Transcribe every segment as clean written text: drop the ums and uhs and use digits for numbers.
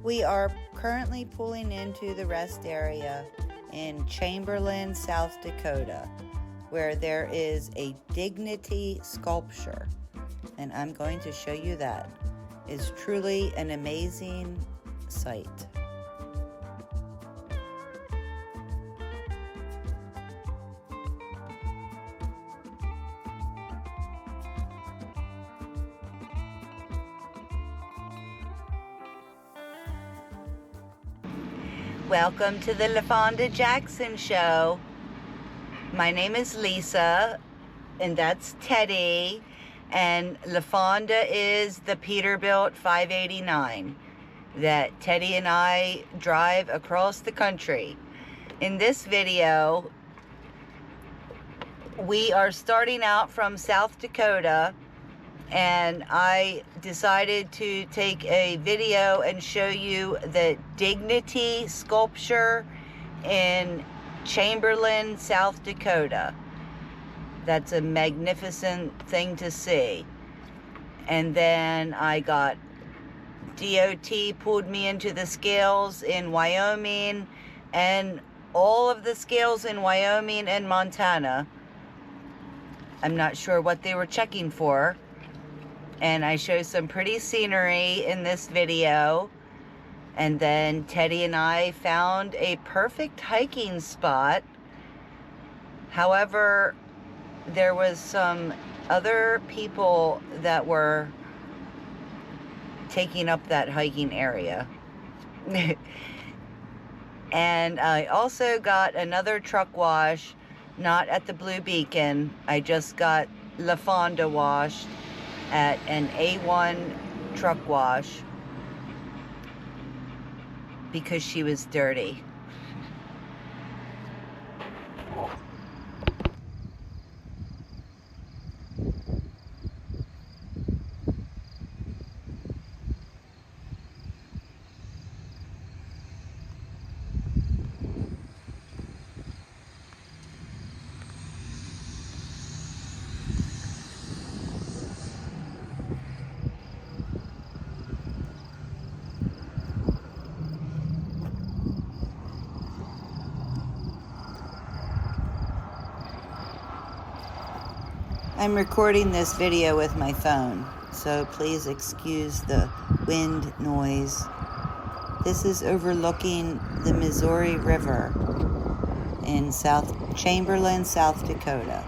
We are currently pulling into the rest area in Chamberlain, South Dakota, where there is a dignity sculpture, and I'm going to show you that. It's truly an amazing sight. Welcome to the Lafonda Jackson Show. My name is Lisa, and that's Teddy, and Lafonda is the Peterbilt 589 that Teddy and I drive across the country. In this video, we are starting out from South Dakota, and I decided to take a video and show you the dignity sculpture in Chamberlain, South Dakota. That's a magnificent thing to see. And then I got DOT pulled me into the scales in Wyoming, and all of the scales in Wyoming and Montana. I'm not sure what they were checking for. And I show some pretty scenery in this video. And then Teddy and I found a perfect hiking spot. However, there was some other people that were taking up that hiking area. And I also got another truck wash, not at the Blue Beacon. I just got Lafonda washed at an A1 truck wash because she was dirty. I'm recording this video with my phone, so please excuse the wind noise. This is overlooking the Missouri River in Chamberlain, South Dakota.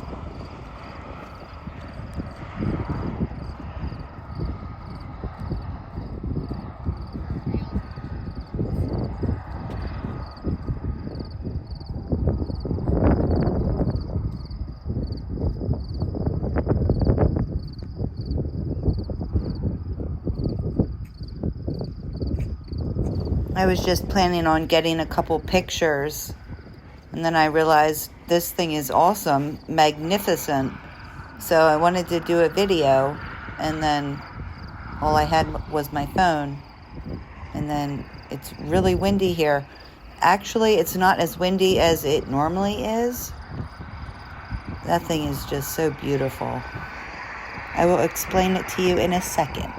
I was just planning on getting a couple pictures, and then I realized this thing is awesome, magnificent. So I wanted to do a video, and then all I had was my phone. And then it's really windy here. Actually, it's not as windy as it normally is. That thing is just so beautiful. I will explain it to you in a second.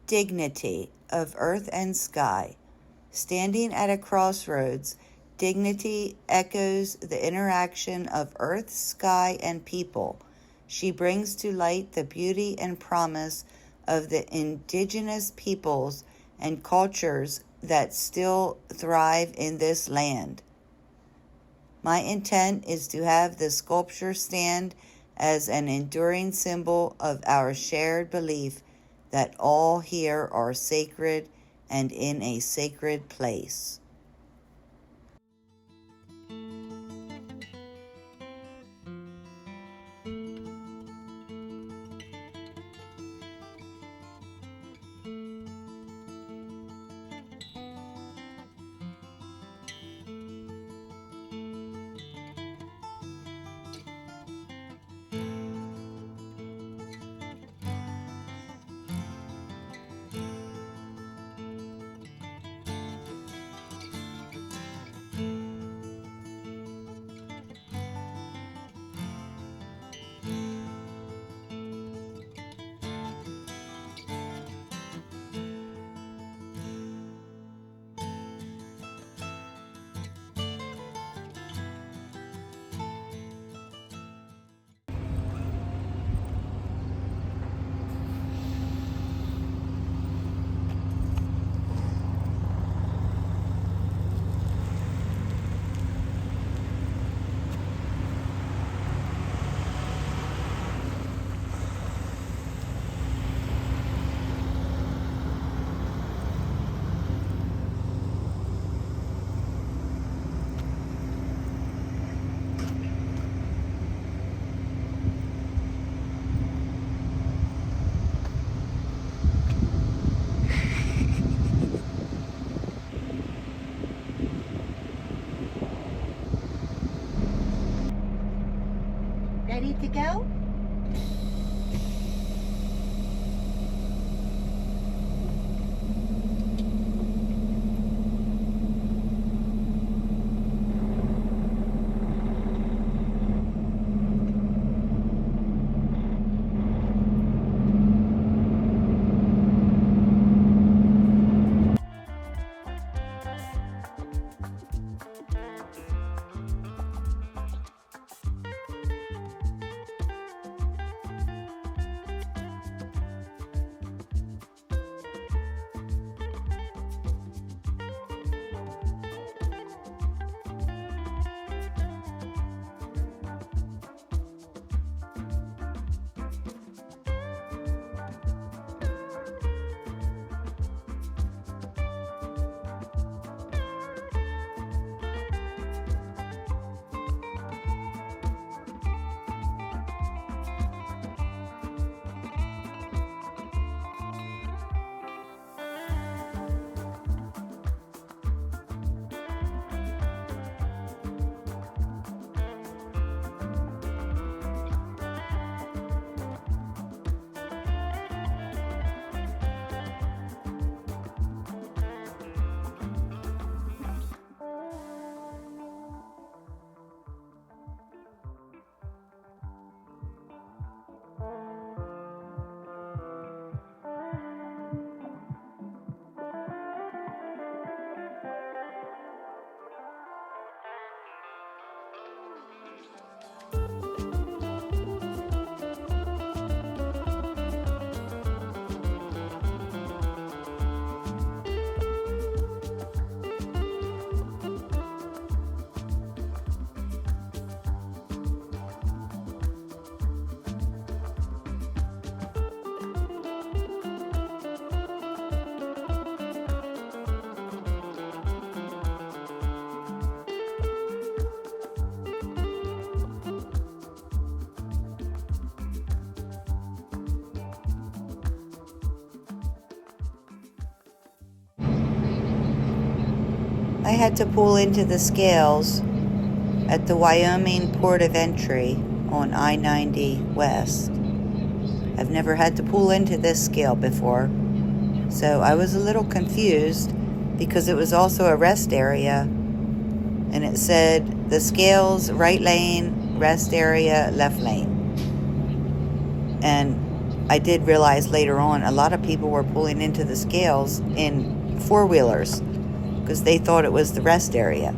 Dignity of earth and sky. Standing at a crossroads, Dignity echoes the interaction of earth, sky, and people. She brings to light the beauty and promise of the indigenous peoples and cultures that still thrive in this land. My intent is to have the sculpture stand as an enduring symbol of our shared belief that all here are sacred and in a sacred place. Ready to go? I had to pull into the scales at the Wyoming port of entry on I-90 West. I've never had to pull into this scale before, so I was a little confused because it was also a rest area, and it said the scales right lane, rest area, left lane. And I did realize later on a lot of people were pulling into the scales in four-wheelers because they thought it was the rest area.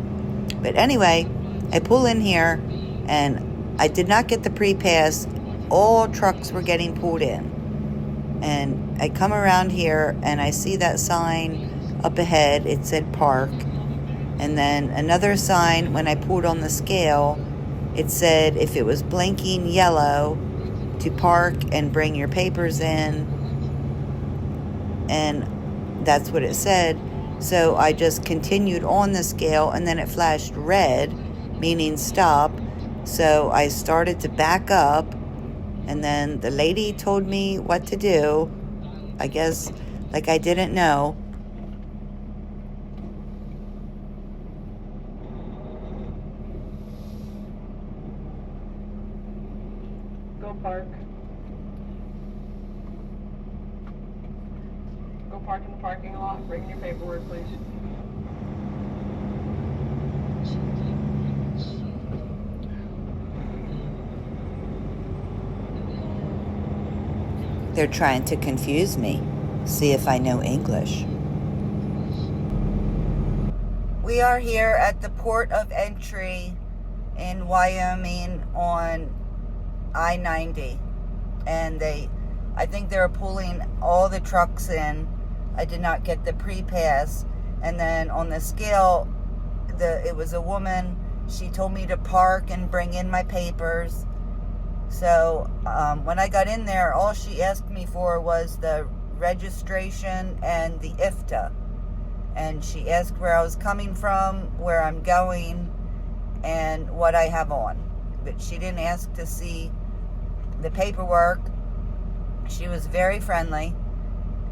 But anyway, I pull in here and I did not get the pre-pass. All trucks were getting pulled in. And I come around here and I see that sign up ahead. It said park. And then another sign, when I pulled on the scale, it said if it was blinking yellow, to park and bring your papers in. And that's what it said. So I just continued on the scale, and then it flashed red, meaning stop. So I started to back up, and then the lady told me what to do. I guess like I didn't know. Go park. Go park in the parking lot. Bring your paperwork, please. They're trying to confuse me. See if I know English. We are here at the port of entry in Wyoming on I-90, and I think they were pulling all the trucks in. I did not get the pre-pass, and then on the scale, it was a woman. She told me to park and bring in my papers. So when I got in there, all she asked me for was the registration and the IFTA, and she asked where I was coming from, where I'm going, and what I have on. But she didn't ask to see the paperwork. She was very friendly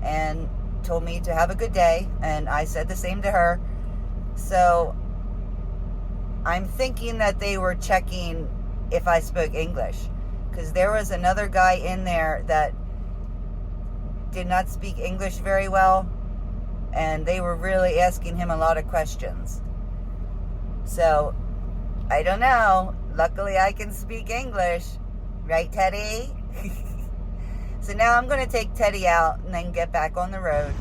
and told me to have a good day, and I said the same to her. So I'm thinking that they were checking if I spoke English, because there was another guy in there that did not speak English very well, and they were really asking him a lot of questions. So I don't know. Luckily I can speak English. Right, Teddy? So now I'm going to take Teddy out and then get back on the road.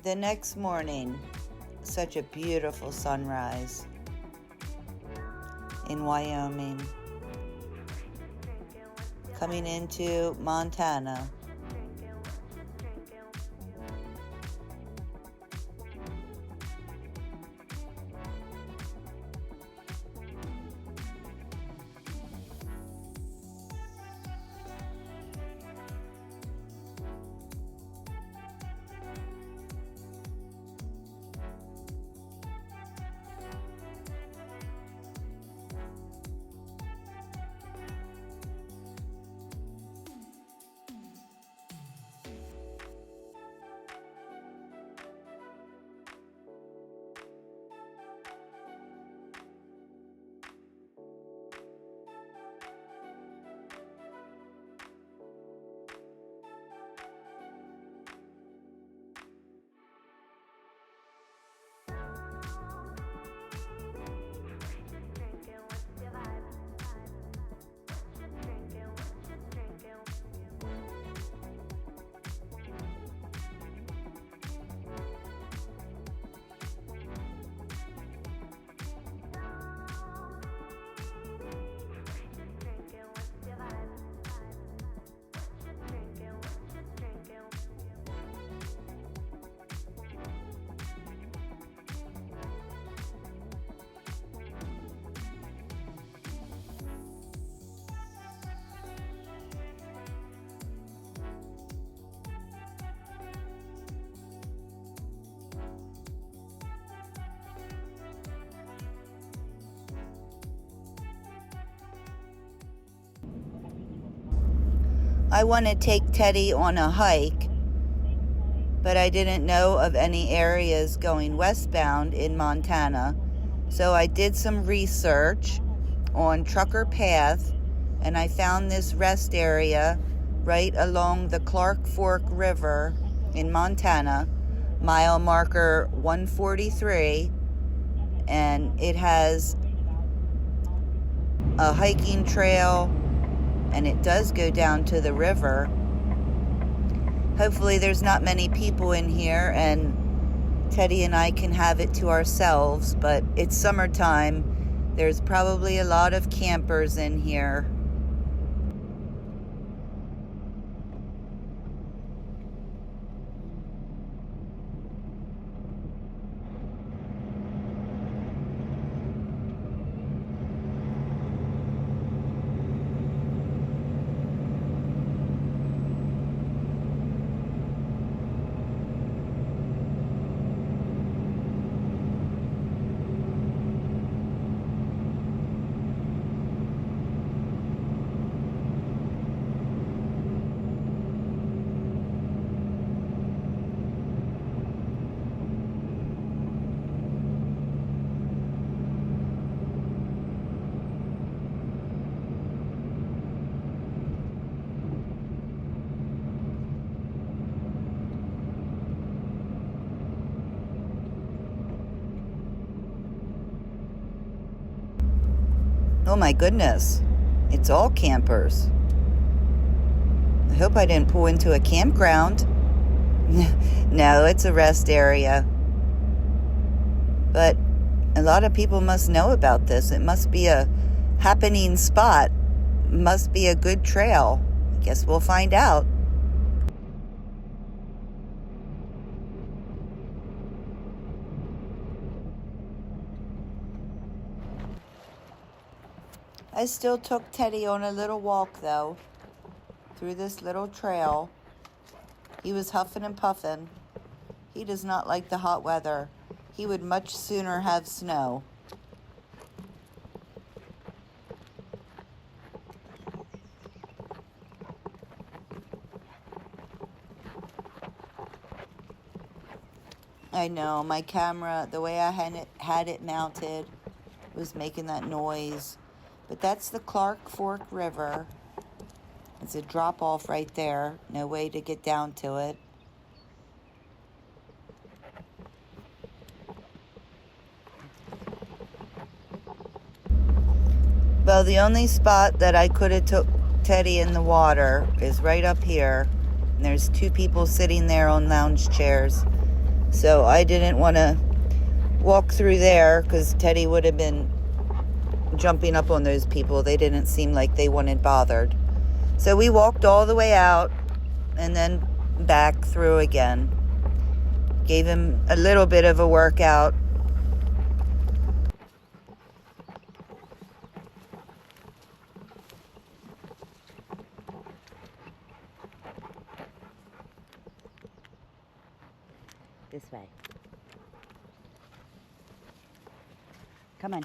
The next morning, such a beautiful sunrise in Wyoming. Coming into Montana. I want to take Teddy on a hike, but I didn't know of any areas going westbound in Montana. So I did some research on Trucker Path, and I found this rest area right along the Clark Fork River in Montana. mile marker 143, and it has a hiking trail, and it does go down to the river. Hopefully there's not many people in here and Teddy and I can have it to ourselves, but it's summertime. There's probably a lot of campers in here. Oh my goodness, it's all campers. I hope I didn't pull into a campground. No, it's a rest area. But a lot of people must know about this. It must be a happening spot. Must be a good trail. I guess we'll find out. I still took Teddy on a little walk, though, through this little trail. He was huffing and puffing. He does not like the hot weather. He would much sooner have snow. I know, my camera, the way I had it mounted, was making that noise. But that's the Clark Fork River. It's a drop off right there. No way to get down to it. Well, the only spot that I could have took Teddy in the water is right up here. And there's two people sitting there on lounge chairs. So I didn't want to walk through there because Teddy would have been jumping up on those people. They didn't seem like they wanted bothered. So we walked all the way out and then back through again. Gave him a little bit of a workout. This way. Come on.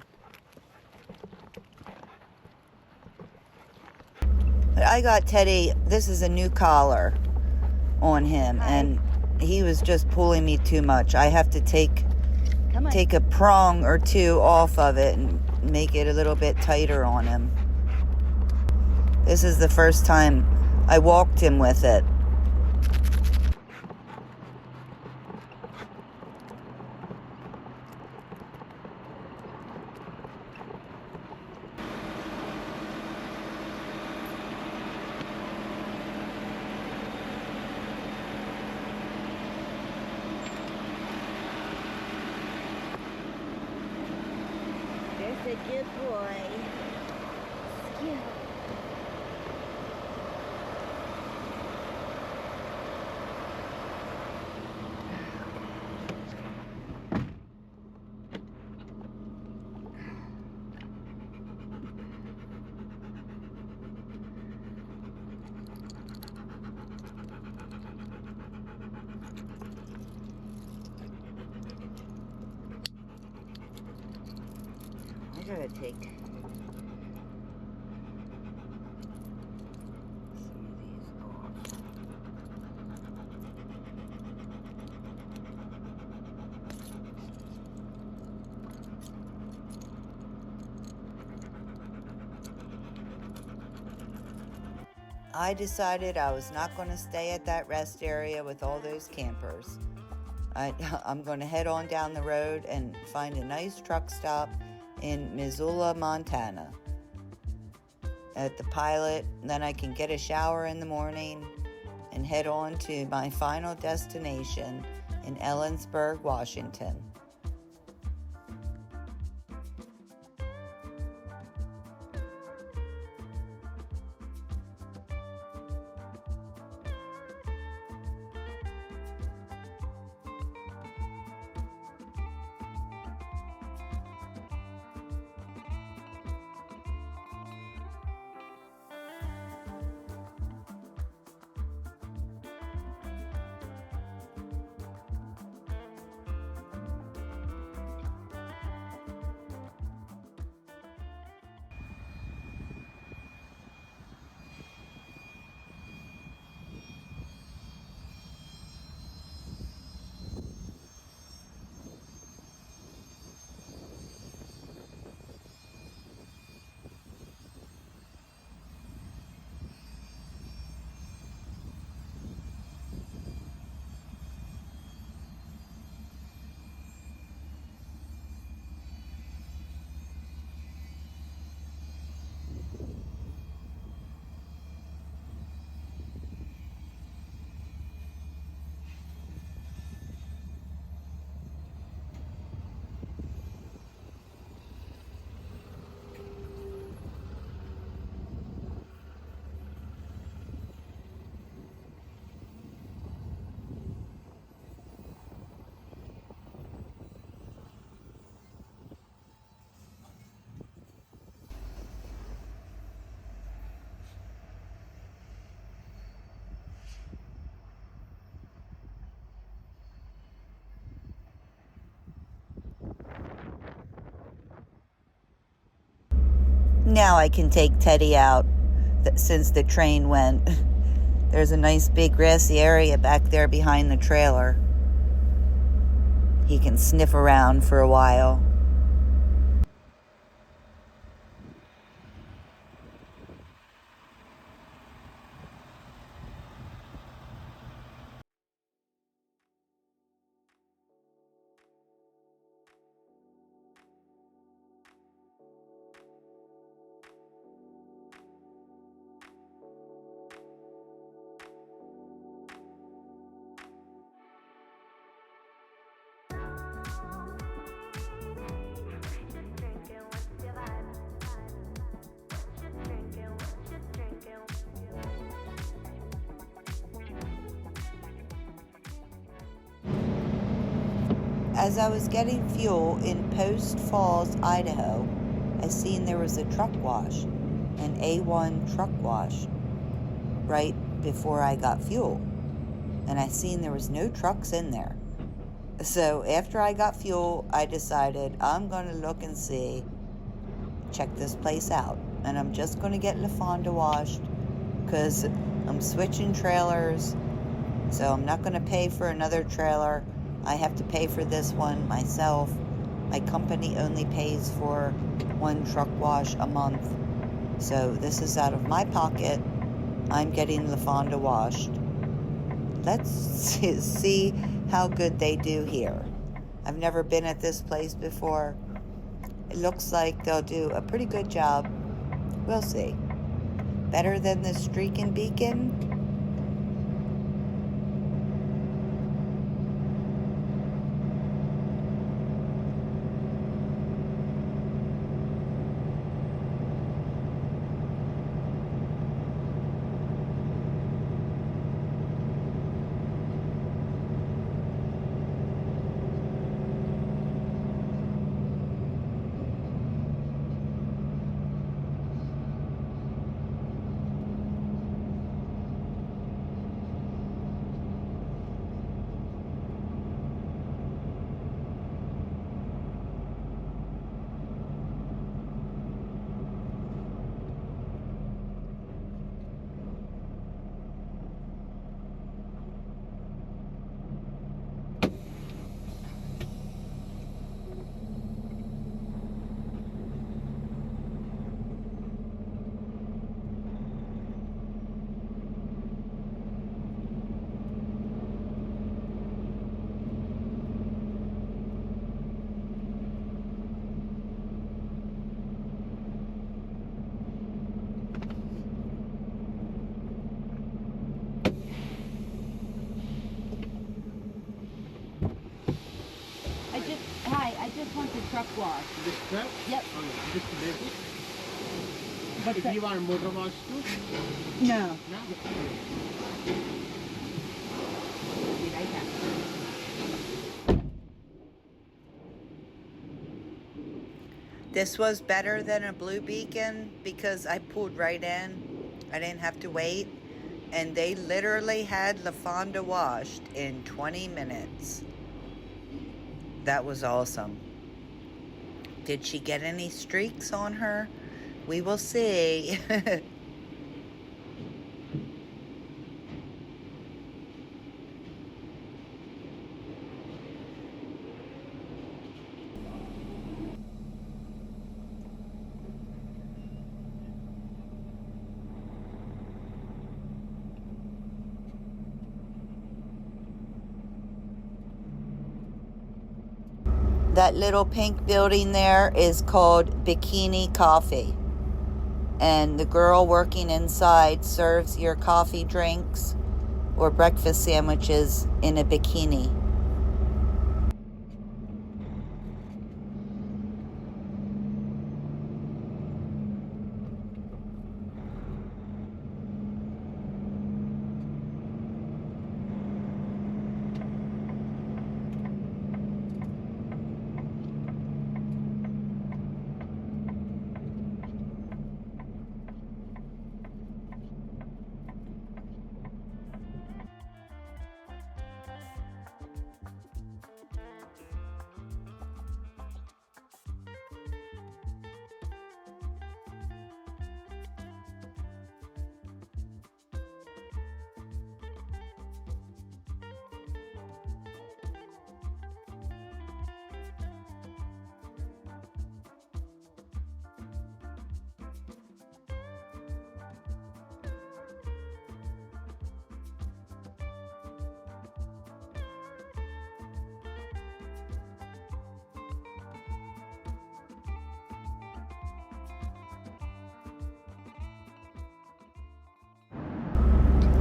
I got Teddy, this is a new collar on him. Hi. And he was just pulling me too much. I have to take a prong or two off of it and make it a little bit tighter on him. This is the first time I walked him with it. There's a good boy. Yeah. I gotta take some of these off. I decided I was not going to stay at that rest area with all those campers. I'm going to head on down the road and find a nice truck stop in Missoula, Montana at the Pilot. Then I can get a shower in the morning and head on to my final destination in Ellensburg, Washington. Now I can take Teddy out since the train went. There's a nice big grassy area back there behind the trailer. He can sniff around for a while. As I was getting fuel in Post Falls, Idaho, I seen there was a truck wash, an A1 truck wash, right before I got fuel. And I seen there was no trucks in there. So after I got fuel, I decided I'm going to look and see, check this place out. And I'm just going to get Lafonda washed because I'm switching trailers. So I'm not going to pay for another trailer. I have to pay for this one myself. My company only pays for one truck wash a month. So this is out of my pocket. I'm getting Lafonda washed. Let's see how good they do here. I've never been at this place before. It looks like they'll do a pretty good job. We'll see. Better than the Streak and Beacon? wash. This scrub? Yep. Oh, yeah. Just the basic? But If you want a motor wash too? no. No? Be right back. This was better than a Blue Beacon because I pulled right in. I didn't have to wait. And they literally had Lafonda washed in 20 minutes. That was awesome. Did she get any streaks on her? We will see. That little pink building there is called Bikini Coffee. And the girl working inside serves your coffee drinks or breakfast sandwiches in a bikini.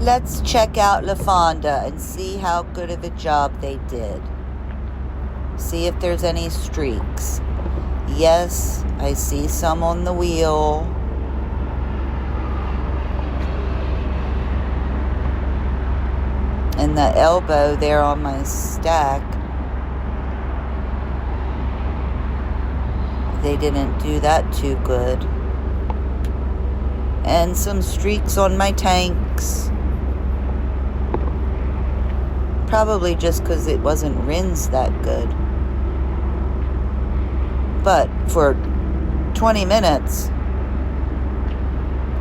Let's check out Lafonda and see how good of a job they did. See if there's any streaks. Yes, I see some on the wheel. And the elbow there on my stack. They didn't do that too good. And some streaks on my tanks. Probably just because it wasn't rinsed that good. But for 20 minutes,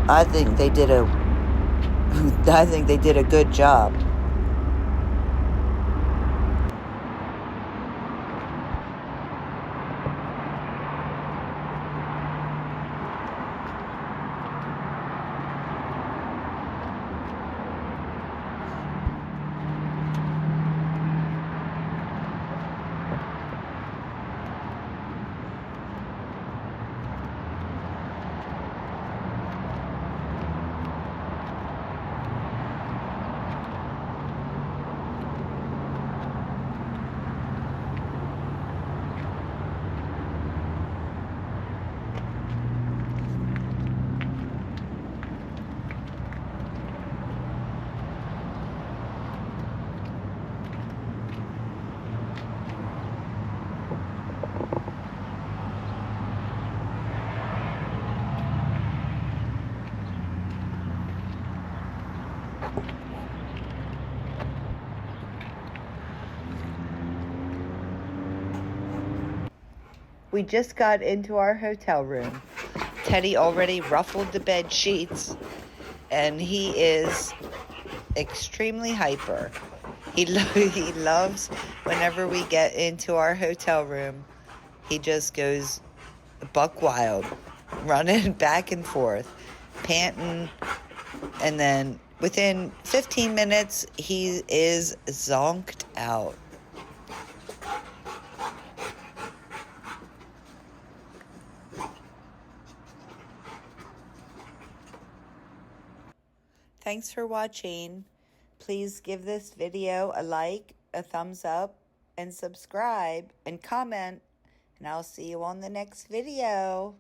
I think they did a good job. We just got into our hotel room. Teddy already ruffled the bed sheets, and he is extremely hyper. He loves whenever we get into our hotel room, he just goes buck wild, running back and forth, panting, and then within 15 minutes, he is zonked out. Thanks for watching. Please give this video a like, a thumbs up, and subscribe, and comment And I'll see you on the next video.